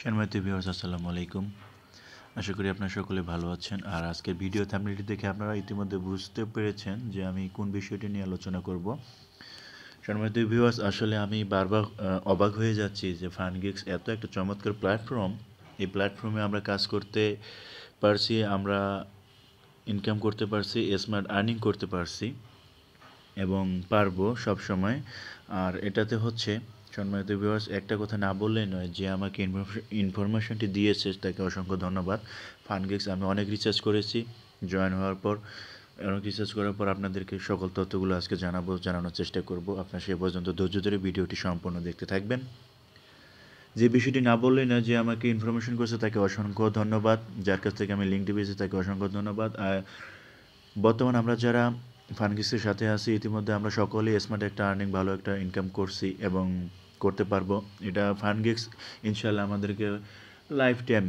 সম্মানিত ভিউয়ার্স আসসালামু আলাইকুম। আশা করি আপনারা সকলে ভালো আছেন। আর আজকের ভিডিও থাম্বনেলটি দেখে আপনারা ইতিমধ্যে বুঝতে পেরেছেন যে আমি কোন বিষয়টি নিয়ে আলোচনা করব। সম্মানিত ভিউয়ার্স, আসলে আমি বারবার অবাক হয়ে যাচ্ছি যে ফানগিক্স এত একটা চমৎকার প্ল্যাটফর্ম। এই প্ল্যাটফর্মে আমরা কাজ করতে পারছি, আমরা ইনকাম করতে পারছি, স্মার্ট আর্নিং করতে পারছি এবং পারবো সবসময়। আর এটাতে হচ্ছে সম্মানিত ভিউয়ার্স, একটা কথা না বললেই নয়, যে আমাকে ইনফরমেশনটি দিয়েছে তাকে অসংখ্য ধন্যবাদ। ফানগিক্স আমি অনেক রিসার্চ করেছি জয়েন হওয়ার পর, অনেক রিসার্চ করার পর আপনাদেরকে সকল তথ্যগুলো আজকে জানানোর চেষ্টা করব। আপনার সে পর্যন্ত ধৈর্য ধরে ভিডিওটি সম্পূর্ণ দেখতে থাকবেন। যে বিষয়টি না বললেই না, যে আমাকে ইনফরমেশন করেছে তাকে অসংখ্য ধন্যবাদ, যার কাছ থেকে আমি লিঙ্কটি পেয়েছি তাকে অসংখ্য ধন্যবাদ। আর বর্তমানে আমরা যারা ফানগিক্সের সাথে আছি, ইতিমধ্যে আমরা সকলেই স্মার্ট একটা আর্নিং, ভালো একটা ইনকাম করছি এবং করতে পারবো। এটা ফানগিক্স ইনশাল্লাহ আমাদেরকে লাইফ টাইম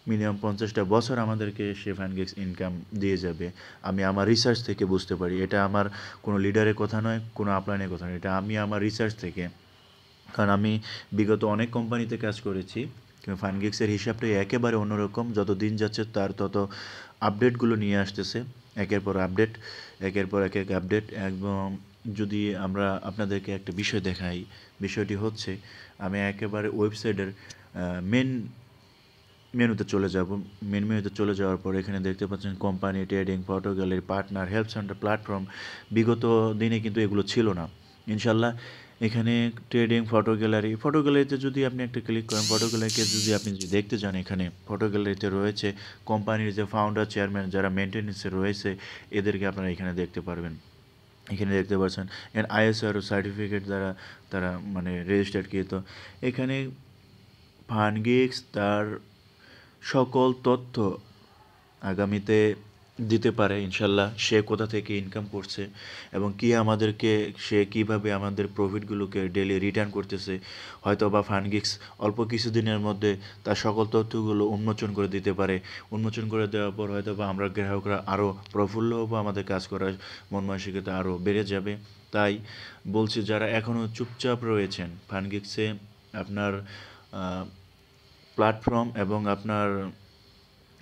মিনিমাম 50টা বছর আমাদেরকে সে ফানগিক্স ইনকাম দিয়ে যাবে। আমি আমার রিসার্চ থেকে বুঝতে পারি, এটা আমার কোনো লিডারের কথা নয়, কোনো আপলাইনের কথা নয়, এটা আমি আমার রিসার্চ থেকে। কারণ আমি বিগত অনেক কোম্পানিতে কাজ করেছি, ফানগিক্সের হিসাবটাই একেবারে অন্যরকম। যত দিন যাচ্ছে তার তত আপডেটগুলো নিয়ে আসতেছে, একের পর আপডেট, একের পর এক আপডেট। এবং যদি আমরা আপনাদেরকে একটা বিষয় দেখাই, বিষয়টি হচ্ছে আমি একেবারে ওয়েবসাইটের মেন মেনুতে চলে যাব। মেন মেনুতে চলে যাওয়ার পর এখানে দেখতে পাচ্ছেন company, trading, photo gallery, partner, help centre, platform. বিগত দিনে কিন্তু এগুলো ছিল না। ইনশাল্লাহ এখানে ট্রেডিং, ফটো গ্যালারিতে যদি আপনি একটা ক্লিক করেন, ফটো গ্যালারিকে যদি আপনি দেখতে যান, এখানে ফটো গ্যালারিতে রয়েছে কোম্পানির যে ফাউন্ডার, চেয়ারম্যান, যারা মেনটেন্যান্সে রয়েছে, এদেরকে আপনারা এখানে দেখতে পারবেন। এখানে দেখতে পাচ্ছেন আইএসআর সার্টিফিকেট দ্বারা তারা রেজিস্টার্ডকৃত। এখানে ফানগিক্স তার সকল তথ্য আগামীতে দিতে পারে ইনশাল্লাহ, সে কোথা থেকে ইনকাম করছে এবং সে কীভাবে আমাদের প্রফিটগুলোকে ডেলি রিটার্ন করতেছে। হয়তো বা ফানগিক্স অল্প কিছুদিনের মধ্যে তার সকল তথ্যগুলো উন্মোচন করে দিতে পারে। উন্মোচন করে দেওয়ার পর হয়তো বা আমরা গ্রাহকরা আরও প্রফুল্ল হবো, আমাদের কাজ করার মন মানসিকতা আরও বেড়ে যাবে। তাই বলছি, যারা এখনও চুপচাপ রয়েছেন ফানগিক্সে, আপনার প্ল্যাটফর্ম এবং আপনার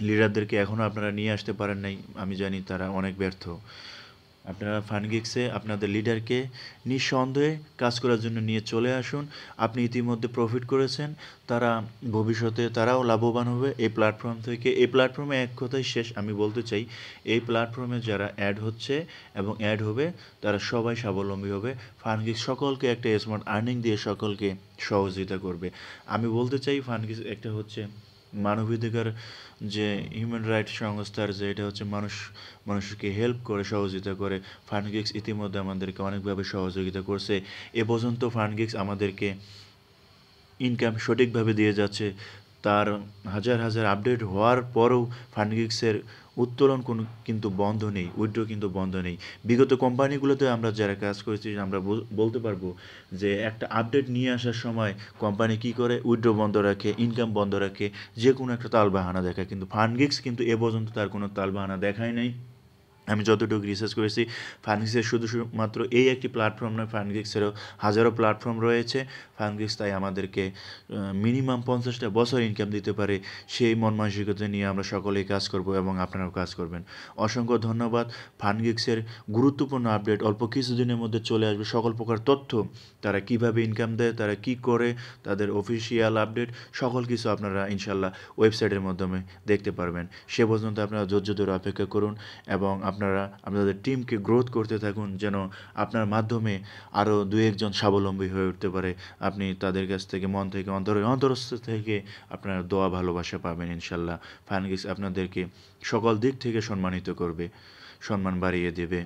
লিডারদেরকে এখনও আপনারা নিয়ে আসতে পারেন নাই, আমি জানি তারা অনেক ব্যর্থ। আপনারা ফানগিক্সে আপনাদের লিডারকে নিঃসন্দেহে কাজ করার জন্য নিয়ে চলে আসুন। আপনি ইতিমধ্যে প্রফিট করেছেন, তারা ভবিষ্যতে তারাও লাভবান হবে এই প্ল্যাটফর্ম থেকে। এই প্ল্যাটফর্মে এক কথাই শেষ, আমি বলতে চাই, এই প্ল্যাটফর্মে যারা অ্যাড হচ্ছে এবং অ্যাড হবে তারা সবাই স্বাবলম্বী হবে। ফানগিক্স সকলকে একটা স্মার্ট আর্নিং দিয়ে সকলকে সহযোগিতা করবে। আমি বলতে চাই, ফানগিক্স একটা হচ্ছে মানবাধিকার, যে হিউম্যান রাইটস সংস্থার, যে এটা হচ্ছে মানুষকে হেল্প করে, সহযোগিতা করে। ফানগিক্স ইতিমধ্যে আমাদেরকে অনেকভাবে সহযোগিতা করছে। এ পর্যন্ত ফানগিক্স আমাদেরকে ইনকাম সঠিকভাবে দিয়ে যাচ্ছে। তার হাজার হাজার আপডেট হওয়ার পরও ফানগিক্সের উত্তোলন কিন্তু বন্ধ নেই, উইথড্র কিন্তু বন্ধ নেই। বিগত কোম্পানিগুলোতে আমরা যারা কাজ করেছি, আমরা বলতে পারবো যে একটা আপডেট নিয়ে আসার সময় কোম্পানি কী করে, উইথড্র বন্ধ রাখে, ইনকাম বন্ধ রাখে, যে কোনো একটা তালবাহানা দেখায়। কিন্তু ফানগিক্স কিন্তু এ পর্যন্ত তার কোনো তালবাহানা দেখায় নাই। আমি যতটুকু রিসার্চ করেছি, ফানগিক্সের শুধুমাত্র এই একটি প্ল্যাটফর্ম নয়, ফানগিক্সেরও হাজারো প্ল্যাটফর্ম রয়েছে। ফানগিক্স তাই আমাদেরকে মিনিমাম 50টা বছর ইনকাম দিতে পারে, সেই মন মানসিকতা নিয়ে আমরা সকলেই কাজ করব এবং আপনারাও কাজ করবেন। অসংখ্য ধন্যবাদ। ফানগিক্সের গুরুত্বপূর্ণ আপডেট অল্প কিছুদিনের মধ্যে চলে আসবে। সকল প্রকার তথ্য, তারা কিভাবে ইনকাম দেয়, তারা কি করে, তাদের অফিসিয়াল আপডেট, সকল কিছু আপনারা ইনশাল্লাহ ওয়েবসাইটের মাধ্যমে দেখতে পারবেন। সে পর্যন্ত আপনারা ধৈর্য ধরে অপেক্ষা করুন এবং আপনারা আপনাদের টিমকে গ্রোথ করতে থাকুন, যেন আপনার মাধ্যমে আরও দু একজন স্বাবলম্বী হয়ে উঠতে পারে। আপনি তাদের কাছ থেকে মন থেকে, অন্তরস্থ থেকে আপনার দোয়া ভালোবাসা পাবেন ইনশাল্লাহ। ফানগিক্স আপনাদেরকে সকল দিক থেকে সম্মানিত করবে, সম্মান বাড়িয়ে দেবে।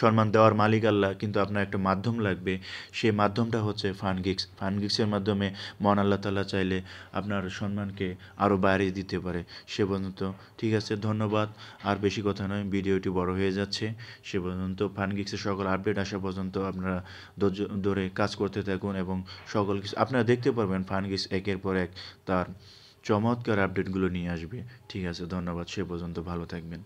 সম্মান দেওয়ার মালিক আল্লাহ, কিন্তু আপনার একটা মাধ্যম লাগবে। সেই মাধ্যমটা হচ্ছে ফানগিক্স। ফানগিক্সের মাধ্যমে মহান আল্লাহ তাআলা চাইলে আপনার সম্মানকে আরও বাড়িয়ে দিতে পারে। সে পর্যন্ত ঠিক আছে, ধন্যবাদ। আর বেশি কথা নয়, ভিডিওটি বড় হয়ে যাচ্ছে। সে পর্যন্ত ফানগিক্সের সকল আপডেট আসা পর্যন্ত আপনারা ধৈর্য ধরে কাজ করতে থাকুন এবং সকল কিছু আপনারা দেখতে পারবেন। ফানগিক্স একের পর এক তার চমৎকার আপডেটগুলো নিয়ে আসবে। ঠিক আছে, ধন্যবাদ। সে পর্যন্ত ভালো থাকবেন।